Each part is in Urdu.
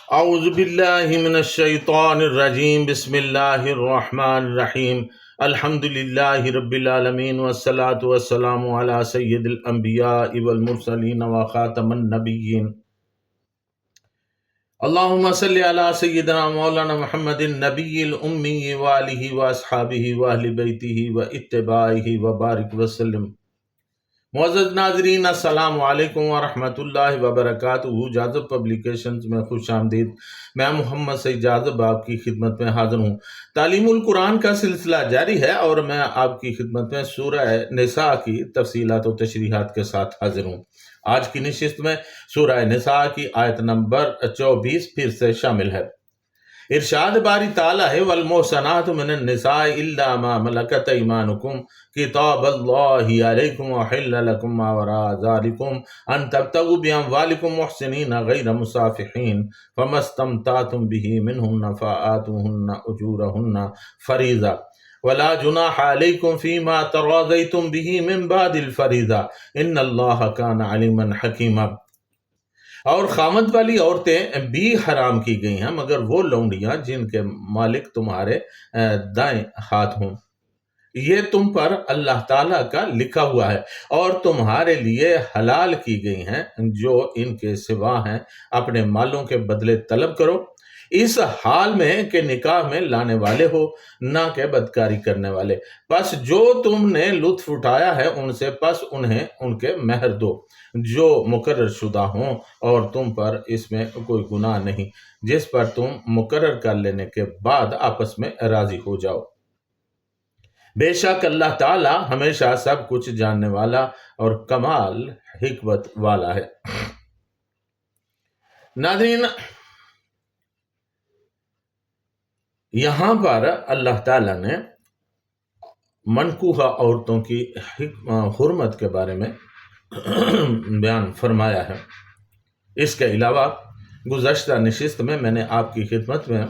اعوذ باللہ من الشیطان الرجیم، بسم اللہ الرحمن الرحیم، الحمد للہ رب العالمین والصلاة والسلام علی سید الانبیاء والمرسلین وخاتم النبیین، اللہم صلی علی سیدنا مولانا محمد النبی الامی وآلہ واصحابہ واہل بیتہ واتباعہ وبارک وسلم۔ معزز ناظرین، السلام علیکم ورحمۃ اللہ وبرکاتہ۔ جاذب پبلیکیشنز میں خوش آمدید۔ میں محمد سعید جاذب آپ کی خدمت میں حاضر ہوں۔ تعلیم القرآن کا سلسلہ جاری ہے اور میں آپ کی خدمت میں سورہ نساء کی تفصیلات و تشریحات کے ساتھ حاضر ہوں۔ آج کی نشست میں سورہ نساء کی آیت نمبر 24 پھر سے شامل ہے۔ ارشاد باری تعالیٰ ہے، والمحصنات من النساء الا ما ملکت ایمانکم کتاب اللہ علیکم وحل لکم ما وراء ذالکم ان تبتغوا باموالکم محسنین غیر مصافحین فما استمتعتم به منہن فآتوہن اجورہن فریضہ ولا جناح علیکم فیما تراضیتم به من بعد الفریضہ ان اللہ کان علیما حکیما۔ اور خامد والی عورتیں بھی حرام کی گئی ہیں مگر وہ لونڈیاں جن کے مالک تمہارے دائیں ہاتھ ہوں۔ یہ تم پر اللہ تعالیٰ کا لکھا ہوا ہے اور تمہارے لیے حلال کی گئی ہیں جو ان کے سوا ہیں، اپنے مالوں کے بدلے طلب کرو، اس حال میں کہ نکاح میں لانے والے ہو، نہ کہ بدکاری کرنے والے۔ پس جو تم نے لطف اٹھایا ہے ان سے، پس انہیں ان کے مہر دو جو مقرر شدہ ہوں، اور تم پر اس میں کوئی گناہ نہیں جس پر تم مقرر کر لینے کے بعد آپس میں راضی ہو جاؤ۔ بے شک اللہ تعالی ہمیشہ سب کچھ جاننے والا اور کمال حکمت والا ہے۔ ناظرین، یہاں پر اللہ تعالیٰ نے منکوحہ عورتوں کی حرمت کے بارے میں بیان فرمایا ہے۔ اس کے علاوہ گزشتہ نشست میں نے آپ کی خدمت میں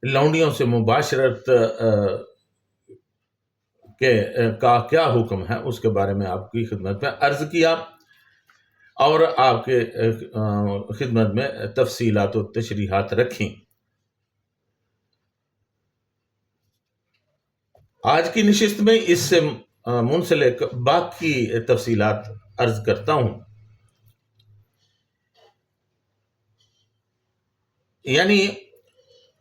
لونڈیوں سے مباشرت کا کیا حکم ہے اس کے بارے میں آپ کی خدمت میں عرض کیا اور آپ کے خدمت میں تفصیلات و تشریحات رکھیں۔ آج کی نشست میں اس سے منسلک باقی تفصیلات عرض کرتا ہوں۔ یعنی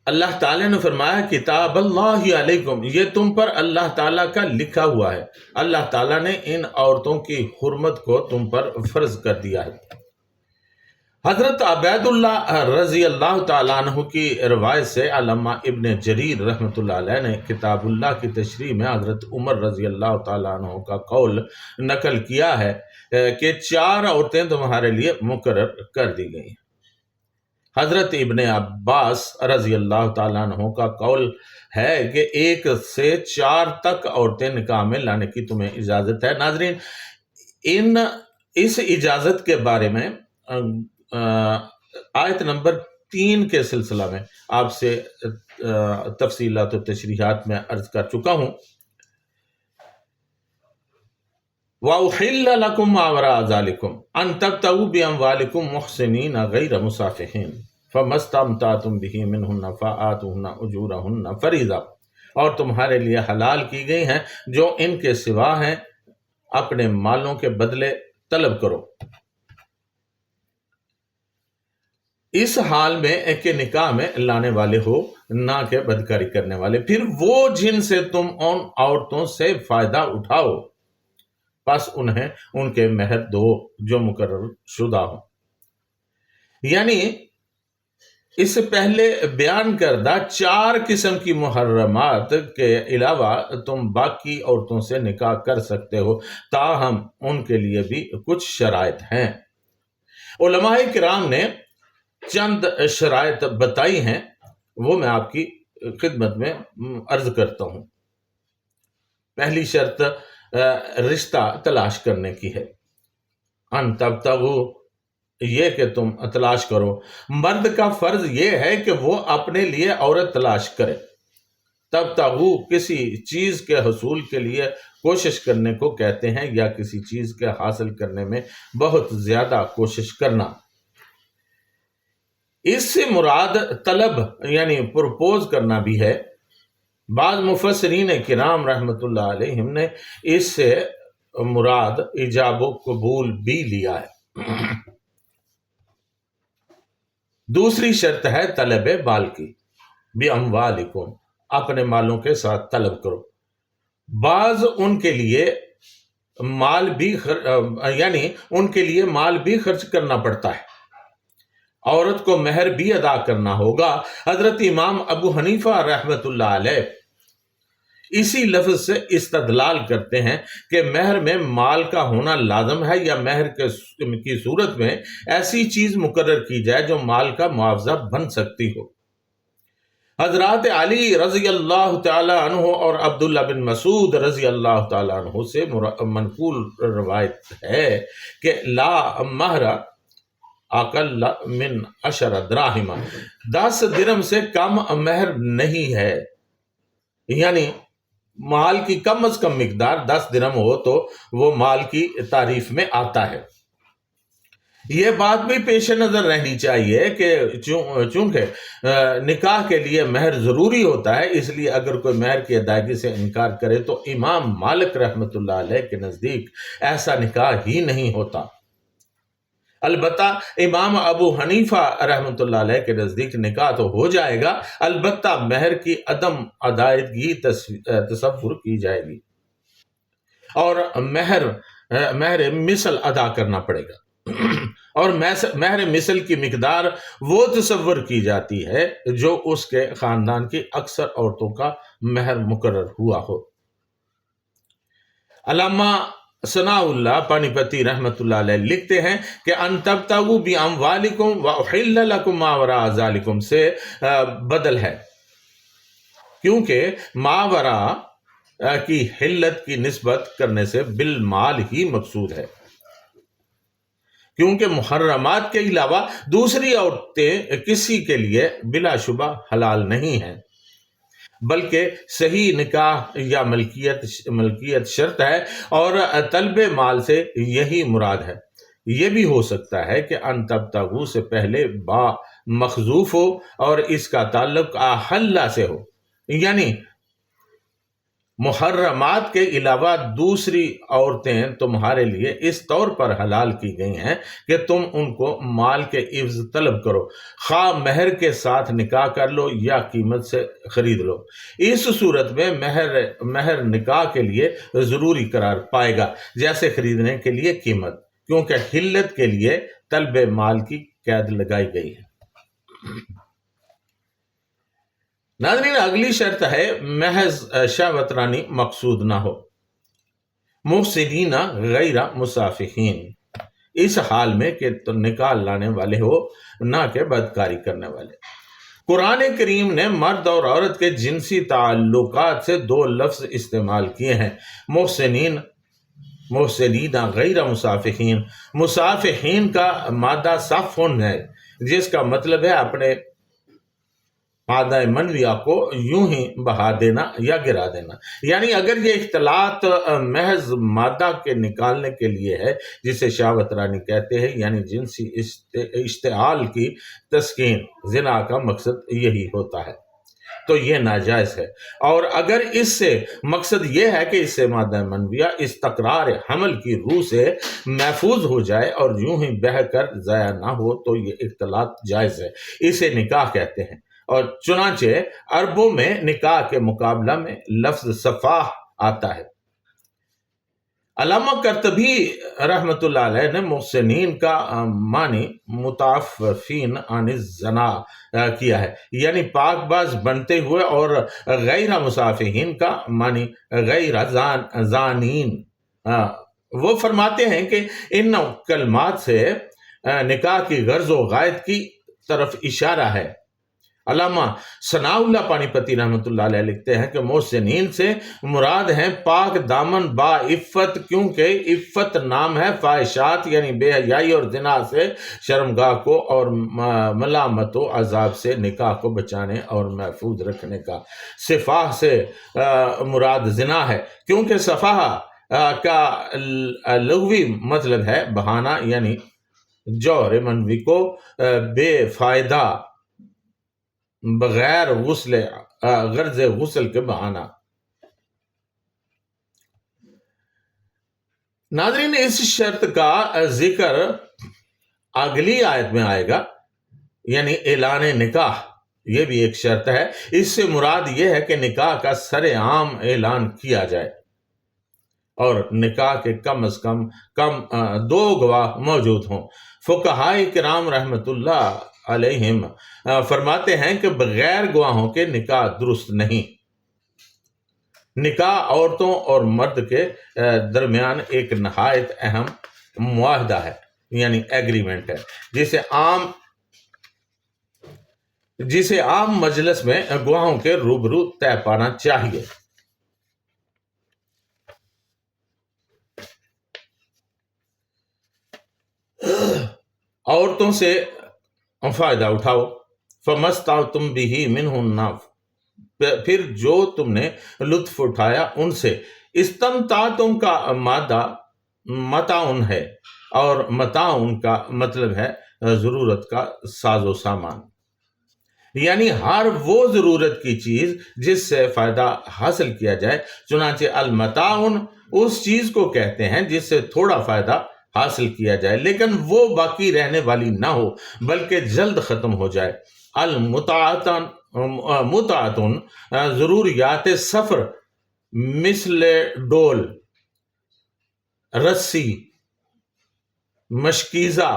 اللہ تعالیٰ نے فرمایا کتاب اللہ علیکم، یہ تم پر اللہ تعالیٰ کا لکھا ہوا ہے۔ اللہ تعالیٰ نے ان عورتوں کی حرمت کو تم پر فرض کر دیا ہے۔ حضرت عبید اللہ رضی اللہ تعالیٰ عنہ کی روایت سے علامہ ابن جریر رحمۃ اللہ علیہ نے کتاب اللہ کی تشریح میں حضرت عمر رضی اللہ تعالیٰ عنہ کا قول نقل کیا ہے کہ 4 عورتیں تمہارے لیے مقرر کر دی گئی ہیں۔ حضرت ابن عباس رضی اللہ تعالیٰ عنہ کا قول ہے کہ 1 سے 4 تک عورتیں نکاح میں لانے کی تمہیں اجازت ہے۔ ناظرین، اس اجازت کے بارے میں آیت نمبر 3 کے سلسلہ میں آپ سے تفصیلات و تشریحات میں عرض کر چکا ہوں۔ وَأُحِلَّ لَكُمْ مَا وَرَاءَ ذَلِكُمْ أَن تَبْتَغُوا بِأَمْوَالِكُمْ مُحْسِنِينَ غَيْرَ مُسَافِحِينَ فَمَا اسْتَمْتَعْتُمْ بِهِ مِنْهُنَّ فَآتُوهُنَّ أُجُورَهُنَّ فَرِيضَةً، اور تمہارے لیے حلال کی گئی ہیں جو ان کے سوا ہیں، اپنے مالوں کے بدلے طلب کرو، اس حال میں کہ نکاح میں لانے والے ہو، نہ کہ بدکاری کرنے والے۔ پھر وہ جن سے تم ان عورتوں سے فائدہ اٹھاؤ، پس انہیں ان کے مہر دو جو مقرر شدہ ہوں۔ یعنی اس سے پہلے بیان کردہ 4 قسم کی محرمات کے علاوہ تم باقی عورتوں سے نکاح کر سکتے ہو، تاہم ان کے لیے بھی کچھ شرائط ہیں۔ علماء کرام نے چند شرائط بتائی ہیں، وہ میں آپ کی خدمت میں عرض کرتا ہوں۔ پہلی شرط رشتہ تلاش کرنے کی ہے۔ ان تبتغوا، یہ کہ تم تلاش کرو۔ مرد کا فرض یہ ہے کہ وہ اپنے لیے عورت تلاش کرے۔ تبتغوا کسی چیز کے حصول کے لیے کوشش کرنے کو کہتے ہیں، یا کسی چیز کے حاصل کرنے میں بہت زیادہ کوشش کرنا۔ اس سے مراد طلب یعنی پرپوز کرنا بھی ہے۔ بعض مفسرین کرام رحمۃ اللہ علیہم نے اس سے مراد ایجاب و قبول بھی لیا ہے۔ دوسری شرط ہے طلب مال کی، بِأَمْوَالِكُمْ، اپنے مالوں کے ساتھ طلب کرو۔ بعض ان کے لیے مال بھی یعنی ان کے لیے مال بھی خرچ کرنا پڑتا ہے، عورت کو مہر بھی ادا کرنا ہوگا۔ حضرت امام ابو حنیفہ رحمۃ اللہ علیہ اسی لفظ سے استدلال کرتے ہیں کہ مہر میں مال کا ہونا لازم ہے، یا مہر کی صورت میں ایسی چیز مقرر کی جائے جو مال کا معاوضہ بن سکتی ہو۔ حضرات علی رضی اللہ تعالی عنہ اور عبداللہ بن مسعود رضی اللہ تعالی عنہ سے منقول روایت ہے کہ لا مہر اقل من 10 دراہم، 10 درہم سے کم مہر نہیں ہے، یعنی مال کی کم از کم مقدار 10 درہم ہو تو وہ مال کی تعریف میں آتا ہے۔ یہ بات بھی پیش نظر رہنی چاہیے کہ چونکہ نکاح کے لیے مہر ضروری ہوتا ہے، اس لیے اگر کوئی مہر کی ادائیگی سے انکار کرے تو امام مالک رحمۃ اللہ علیہ کے نزدیک ایسا نکاح ہی نہیں ہوتا۔ البتہ امام ابو حنیفہ رحمۃ اللہ علیہ کے نزدیک نکاح تو ہو جائے گا، البتہ مہر کی عدم ادائیگی تصور کی جائے گی اور مہر مثل ادا کرنا پڑے گا، اور مہر مثل کی مقدار وہ تصور کی جاتی ہے جو اس کے خاندان کی اکثر عورتوں کا مہر مقرر ہوا ہو۔ علامہ ثناء اللہ پانی پتی رحمۃ اللہ علیہ لکھتے ہیں کہ ان تبتغوا باموالکم واحل لکم ما وراء ذالکم سے بدل ہے، کیونکہ ما وراء کی حلت کی نسبت کرنے سے بالمال ہی مقصود ہے، کیونکہ محرمات کے علاوہ دوسری عورتیں کسی کے لیے بلا شبہ حلال نہیں ہیں، بلکہ صحیح نکاح یا ملکیت شرط ہے، اور طلب مال سے یہی مراد ہے۔ یہ بھی ہو سکتا ہے کہ ان تبتغوا سے پہلے با مخذوف ہو اور اس کا تعلق احل سے ہو، یعنی محرمات کے علاوہ دوسری عورتیں تمہارے لیے اس طور پر حلال کی گئی ہیں کہ تم ان کو مال کے عوض طلب کرو، خواہ مہر کے ساتھ نکاح کر لو یا قیمت سے خرید لو۔ اس صورت میں مہر نکاح کے لیے ضروری قرار پائے گا، جیسے خریدنے کے لیے قیمت، کیونکہ حلت کے لیے طلب مال کی قید لگائی گئی ہے۔ ناظرین، اگلی شرط ہے محض شہوت رانی مقصود نہ ہو، محسنین غیر مسافحین، اس حال میں کہ نکاح لانے والے ہو نہ کہ بدکاری کرنے والے۔ قرآن کریم نے مرد اور عورت کے جنسی تعلقات سے 2 لفظ استعمال کیے ہیں، محسنین غیر مسافحین۔ مسافحین کا مادہ صفن ہے، جس کا مطلب ہے اپنے مادہ منویہ کو یوں ہی بہا دینا یا گرا دینا، یعنی اگر یہ اختلاط محض مادہ کے نکالنے کے لیے ہے جسے شہوت رانی کہتے ہیں، یعنی جنسی اشتعال کی تسکین، زنا کا مقصد یہی ہوتا ہے، تو یہ ناجائز ہے۔ اور اگر اس سے مقصد یہ ہے کہ اس سے مادہ منویہ استقرار حمل کی روح سے محفوظ ہو جائے اور یوں ہی بہہ کر ضائع نہ ہو، تو یہ اختلاط جائز ہے، اسے نکاح کہتے ہیں۔ اور چنانچہ عربوں میں نکاح کے مقابلہ میں لفظ صفاح آتا ہے۔ علامہ قرطبی رحمۃ اللہ علیہ نے محسنین کا معنی متعففین عن الزنا کیا ہے، یعنی پاک باز بنتے ہوئے، اور غیر مسافحین کا معنی غیر زانین۔ وہ فرماتے ہیں کہ ان کلمات سے نکاح کی غرض و غایت کی طرف اشارہ ہے۔ علامہ ثناء اللہ پانی پتی رحمۃ اللہ علیہ لکھتے ہیں کہ محسنین سے مراد ہیں پاک دامن با عفت، کیونکہ عفت نام ہے فاحشات یعنی بے حیائی اور زنا سے شرمگاہ کو اور ملامت و عذاب سے نکاح کو بچانے اور محفوظ رکھنے کا۔ صفاح سے مراد زنا ہے، کیونکہ صفاح کا لغوی مطلب ہے بہانا، یعنی جوہر منوی کو بے فائدہ بغیر غرض غسل کے بہانہ۔ ناظرین، اس شرط کا ذکر اگلی آیت میں آئے گا، یعنی اعلان نکاح، یہ بھی ایک شرط ہے۔ اس سے مراد یہ ہے کہ نکاح کا سر عام اعلان کیا جائے اور نکاح کے کم از کم 2 گواہ موجود ہوں۔ فقہائے کرام رحمت اللہ علیہم فرماتے ہیں کہ بغیر گواہوں کے نکاح درست نہیں۔ نکاح عورتوں اور مرد کے درمیان ایک نہایت اہم معاہدہ ہے، یعنی ایگریمنٹ ہے، جسے عام مجلس میں گواہوں کے روبرو طے پانا چاہیے۔ عورتوں سے فائدہ اٹھاؤ، فَمَسْتَعْتُمْ بِهِ مِنْهُنَّ، پھر جو تم نے لطف اٹھایا ان سے۔ استمتعتم کا مادہ متاعن ہے، اور متاعن کا مطلب ہے ضرورت کا ساز و سامان، یعنی ہر وہ ضرورت کی چیز جس سے فائدہ حاصل کیا جائے۔ چنانچہ المتاعن اس چیز کو کہتے ہیں جس سے تھوڑا فائدہ حاصل کیا جائے لیکن وہ باقی رہنے والی نہ ہو بلکہ جلد ختم ہو جائے۔ متعتن ضروریات سفر مثل ڈول، رسی، مشکیزہ،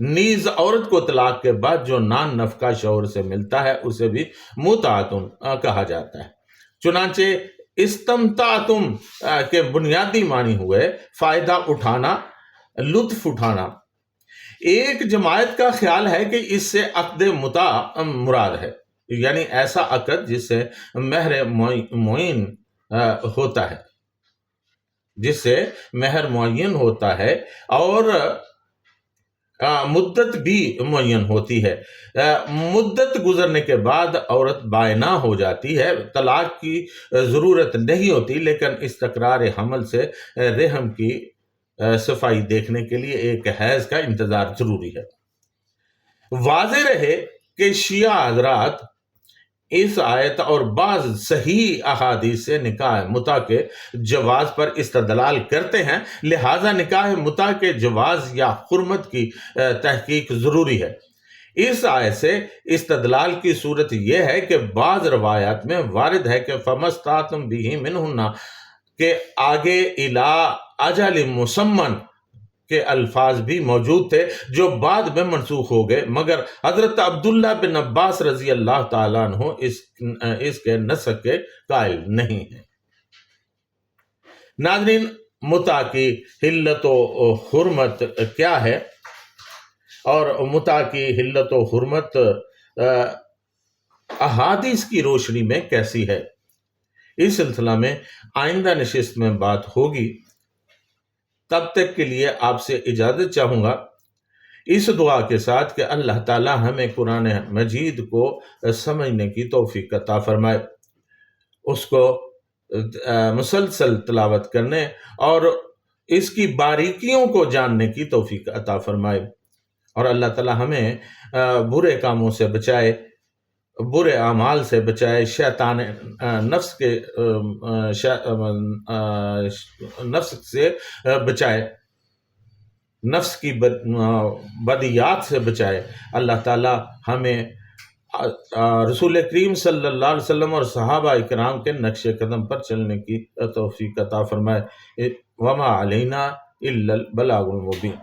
نیز عورت کو طلاق کے بعد جو نان نفقہ شوہر سے ملتا ہے اسے بھی متعتن کہا جاتا ہے۔ چنانچہ استمتعتم کے بنیادی معنی ہوئے فائدہ اٹھانا، لطف اٹھانا۔ ایک جماعت کا خیال ہے کہ اس سے عقد متاع مراد ہے، یعنی ایسا عقد جس سے مہر معین ہوتا ہے اور مدت بھی معین ہوتی ہے۔ مدت گزرنے کے بعد عورت بائنہ ہو جاتی ہے، طلاق کی ضرورت نہیں ہوتی، لیکن استقرار حمل سے رحم کی صفائی دیکھنے کے لیے ایک حیض کا انتظار ضروری ہے۔ واضح رہے کہ شیعہ حضرات اس آیت اور بعض صحیح احادیث سے نکاح متع کے جواز پر استدلال کرتے ہیں، لہٰذا نکاح متع کے جواز یا حرمت کی تحقیق ضروری ہے۔ اس آیت سے استدلال کی صورت یہ ہے کہ بعض روایات میں وارد ہے کہ فَمَسْتَعْتُمْ بِهِ مِنْهُنَّ کے آگے اِلَىٰ أَجَلٍ مُّسَمًّى کے الفاظ بھی موجود تھے جو بعد میں منسوخ ہو گئے، مگر حضرت عبداللہ بن عباس رضی اللہ تعالیٰ عنہ اس کے نسخ کے قائل نہیں ہیں۔ ناظرین، متع کی حلت و حرمت کیا ہے اور متع کی حلت و حرمت احادیث کی روشنی میں کیسی ہے، اس سلسلہ میں آئندہ نشست میں بات ہوگی۔ تب تک کے لیے آپ سے اجازت چاہوں گا، اس دعا کے ساتھ کہ اللہ تعالیٰ ہمیں قرآن مجید کو سمجھنے کی توفیق عطا فرمائے، اس کو مسلسل تلاوت کرنے اور اس کی باریکیوں کو جاننے کی توفیق عطا فرمائے، اور اللہ تعالیٰ ہمیں برے کاموں سے بچائے، برے اعمال سے بچائے، شیطان نفس سے بچائے، نفس کی بدیات سے بچائے۔ اللہ تعالیٰ ہمیں رسول کریم صلی اللہ علیہ وسلم اور صحابہ کرام کے نقش قدم پر چلنے کی توفیق عطا فرمائے۔ وما علینا الا البلاغ المبین۔